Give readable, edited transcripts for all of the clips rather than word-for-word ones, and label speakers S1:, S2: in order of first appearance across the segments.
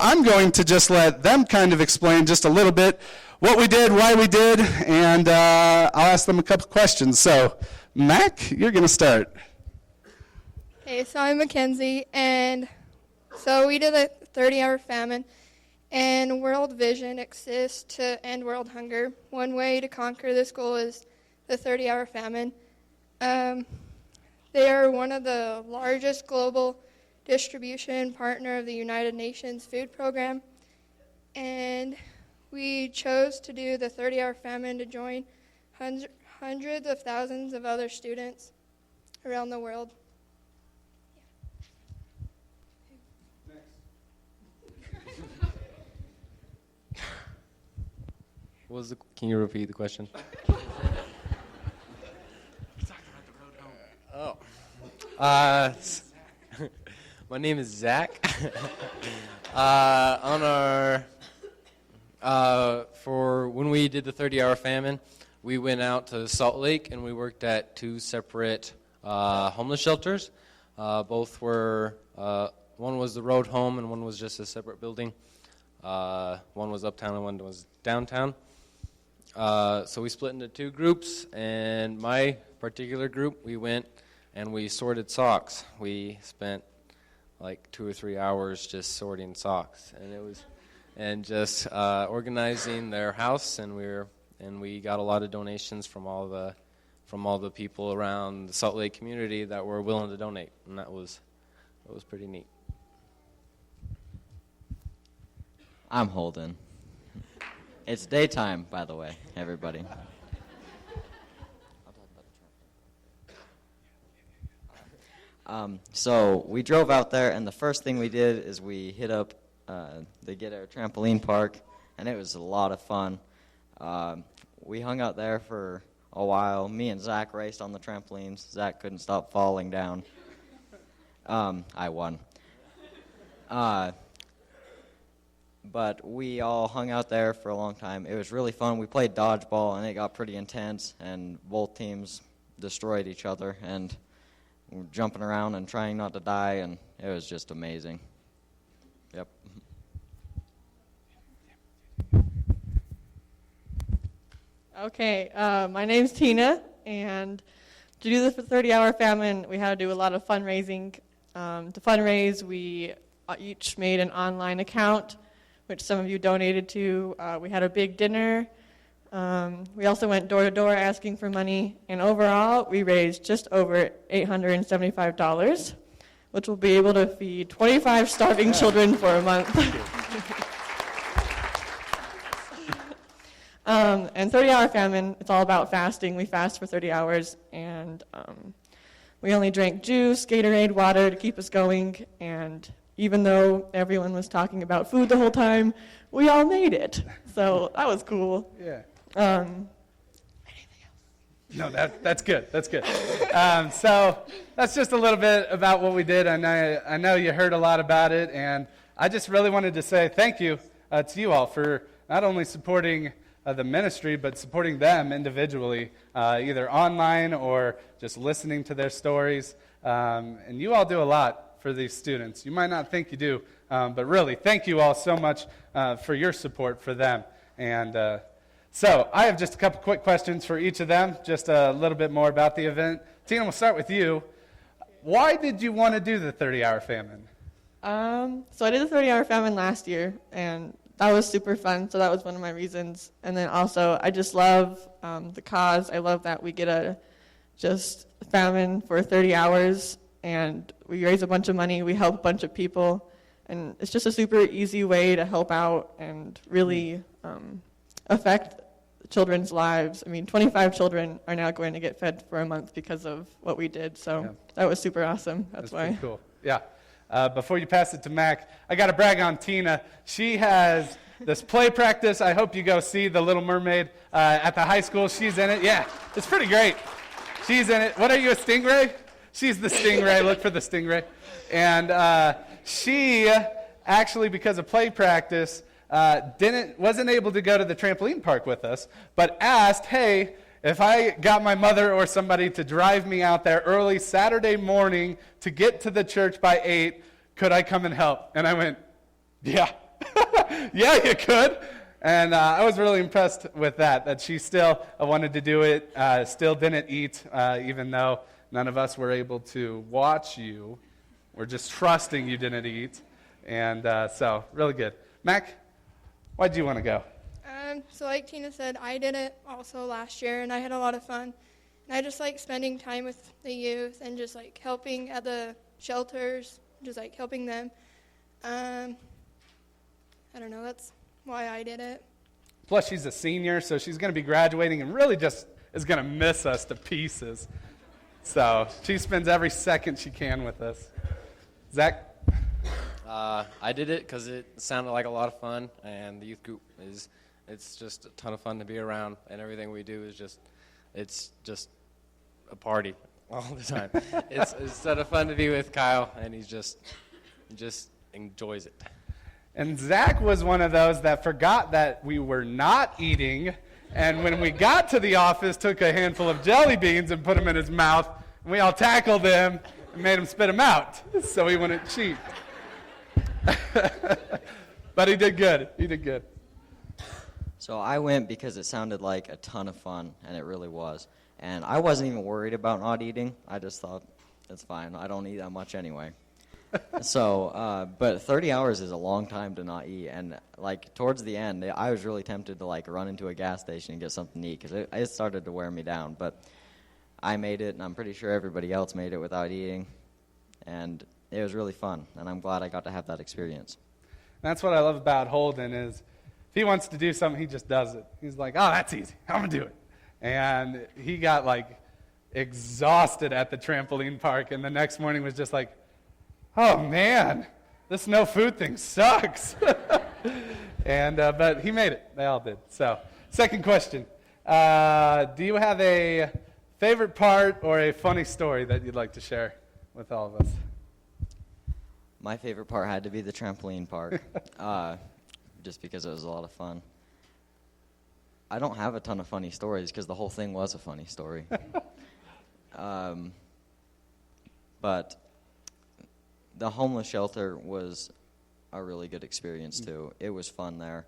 S1: I'm going to just let them kind of explain just a little bit what we did, why we did, and I'll ask them a couple questions. So, Mac, you're going to start.
S2: Okay, so I'm Mackenzie, and so we did a 30-hour famine, and World Vision exists to end world hunger. One way to conquer this goal is the 30-hour famine. They are one of the largest global distribution partner of the United Nations Food Program, and we chose to do the 30-hour famine to join hundreds of thousands of other students around the world.
S3: Can you repeat the question? My name is Zach. For when we did the 30-hour famine, we went out to Salt Lake and we worked at two separate homeless shelters. Both were, one was the road home and one was just a separate building. One was uptown and one was downtown. So we split into two groups, and my particular group, we went and we sorted socks. We spent like 2 or 3 hours just sorting socks, and just organizing their house, and we got a lot of donations from all the people around the Salt Lake community that were willing to donate, and that was pretty neat.
S4: I'm Holden. It's daytime, by the way, everybody. So we drove out there, and the first thing we did is we hit up the Get Air trampoline park, and it was a lot of fun. We hung out there for a while. Me and Zach raced on the trampolines. Zach couldn't stop falling down. I won. But we all hung out there for a long time. It was really fun. We played dodgeball, and it got pretty intense, and both teams destroyed each other, and we were jumping around and trying not to die, and it was just amazing. Yep.
S5: Okay, my name's Tina, and to do the 30-hour famine, we had to do a lot of fundraising. To fundraise, we each made an online account, which some of you donated to. We had a big dinner. We also went door to door asking for money, and overall we raised just over $875, which will be able to feed 25 starving children for a month. And 30-hour famine, it's all about fasting. We fast for 30 hours, and we only drank juice, Gatorade, water to keep us going, and even though everyone was talking about food the whole time, we all made it. So that was cool.
S1: Yeah.
S5: Anything else?
S1: No, that's good. That's good. So that's just a little bit about what we did. I know you heard a lot about it, and I just really wanted to say thank you to you all for not only supporting the ministry, but supporting them individually, either online or just listening to their stories. And you all do a lot for these students. You might not think you do, but really, thank you all so much for your support for them. And so I have just a couple quick questions for each of them, just a little bit more about the event. Tina, we'll start with you. Why did you want to do the 30-hour famine?
S5: So I did the 30-hour famine last year, and that was super fun, so that was one of my reasons. And then also, I just love the cause. I love that we get a just famine for 30 hours, and we raise a bunch of money, we help a bunch of people, and it's just a super easy way to help out and really affect children's lives. I mean, 25 children are now going to get fed for a month because of what we did, so that was super awesome. That's why.
S1: Pretty cool. Yeah. Before you pass it to Mac, I got to brag on Tina. She has this play practice. I hope you go see The Little Mermaid at the high school. She's in it. Yeah, it's pretty great. She's in it. What are you, a stingray? She's the stingray. Look for the stingray. And she actually, because of play practice, wasn't able to go to the trampoline park with us, but asked, hey, if I got my mother or somebody to drive me out there early Saturday morning to get to the church by 8, could I come and help? And I went, yeah. Yeah, you could. And I was really impressed with that she still wanted to do it, still didn't eat, even though none of us were able to watch you. We're just trusting you didn't eat. And so, really good. Mac, why'd you want to go?
S2: So like Tina said, I did it also last year, and I had a lot of fun. And I just like spending time with the youth and just like helping at the shelters, just like helping them. I don't know, that's why I did it.
S1: Plus, she's a senior, so she's going to be graduating and really just is going to miss us to pieces. So she spends every second she can with us. Zach?
S3: I did it because it sounded like a lot of fun, and the youth group it's just a ton of fun to be around, and everything we do is it's just a party all the time. It's sort of fun to be with Kyle, and he just enjoys it.
S1: And Zach was one of those that forgot that we were not eating, and when we got to the office, took a handful of jelly beans and put them in his mouth, and we all tackled him and made him spit them out so he wouldn't cheat. But he did good. He did good.
S4: So I went because it sounded like a ton of fun, and it really was. And I wasn't even worried about not eating. I just thought, it's fine. I don't eat that much anyway. So, but 30 hours is a long time to not eat. And, like, towards the end, I was really tempted to, like, run into a gas station and get something to eat because it started to wear me down. But I made it, and I'm pretty sure everybody else made it without eating. And it was really fun, and I'm glad I got to have that experience.
S1: That's what I love about Holden is if he wants to do something, he just does it. He's like, oh, that's easy. I'm going to do it. And he got, like, exhausted at the trampoline park, and the next morning was just like, oh, man, this no food thing sucks. And but he made it. They all did. So, second question. Do you have a favorite part or a funny story that you'd like to share with all of us?
S4: My favorite part had to be the trampoline park, just because it was a lot of fun. I don't have a ton of funny stories because the whole thing was a funny story. But the homeless shelter was a really good experience, too. It was fun there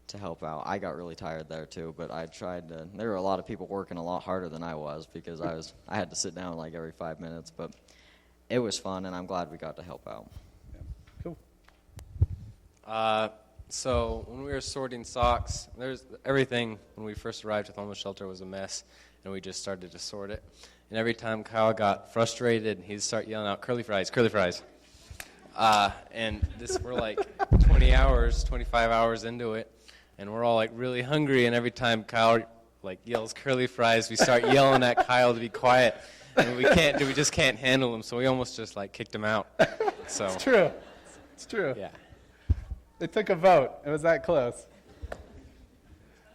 S4: to help out. I got really tired there, too, but I tried to. There were a lot of people working a lot harder than I was because I had to sit down like every 5 minutes, but it was fun, and I'm glad we got to help out.
S1: Yeah. Cool.
S3: So when we were sorting socks, there's everything when we first arrived at the homeless shelter was a mess, and we just started to sort it. And every time Kyle got frustrated, he'd start yelling out, curly fries, curly fries. And we're like 25 hours into it, and we're all like really hungry, and every time Kyle like yells curly fries, we start yelling at Kyle to be quiet. And we just can't handle him, so we almost just like kicked him out. So
S1: It's true. It's true.
S3: yeah.
S1: They took a vote. It was that close.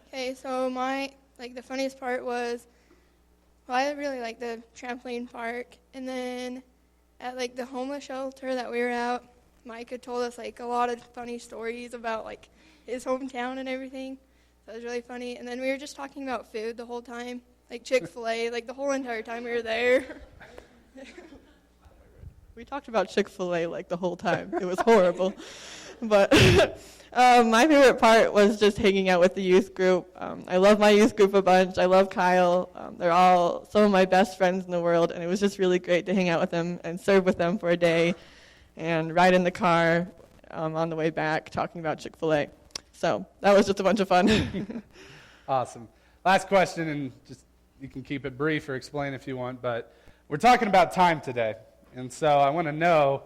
S2: Okay, so the funniest part was, well, I really like the trampoline park, and then at like the homeless shelter that we were at, Micah told us like a lot of funny stories about like his hometown and everything. So it was really funny. And then we were just talking about food the whole time, like Chick-fil-A, like the whole entire time we were there.
S5: We talked about Chick-fil-A like the whole time. It was horrible. But my favorite part was just hanging out with the youth group. I love my youth group a bunch. I love Kyle. They're all some of my best friends in the world, and it was just really great to hang out with them and serve with them for a day and ride in the car on the way back talking about Chick-fil-A. So that was just a bunch of fun.
S1: Awesome. Last question, and just you can keep it brief or explain if you want, but we're talking about time today. And so I want to know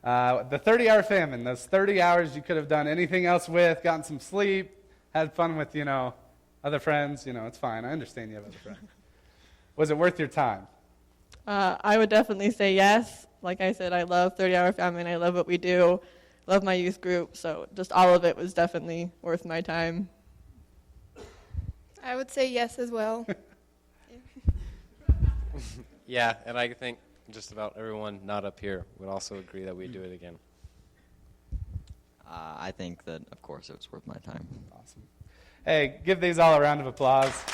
S1: the 30-hour famine, those 30 hours you could have done anything else with, gotten some sleep, had fun with, other friends. It's fine. I understand you have other friends. Was it worth your time?
S5: I would definitely say yes. Like I said, I love 30-hour famine. I love what we do. Love my youth group. So just all of it was definitely worth my time.
S2: I would say yes as well.
S3: Yeah, and I think just about everyone not up here would also agree that we'd do it again.
S4: I think that, of course, it was worth my time.
S1: Awesome. Hey, give these all a round of applause.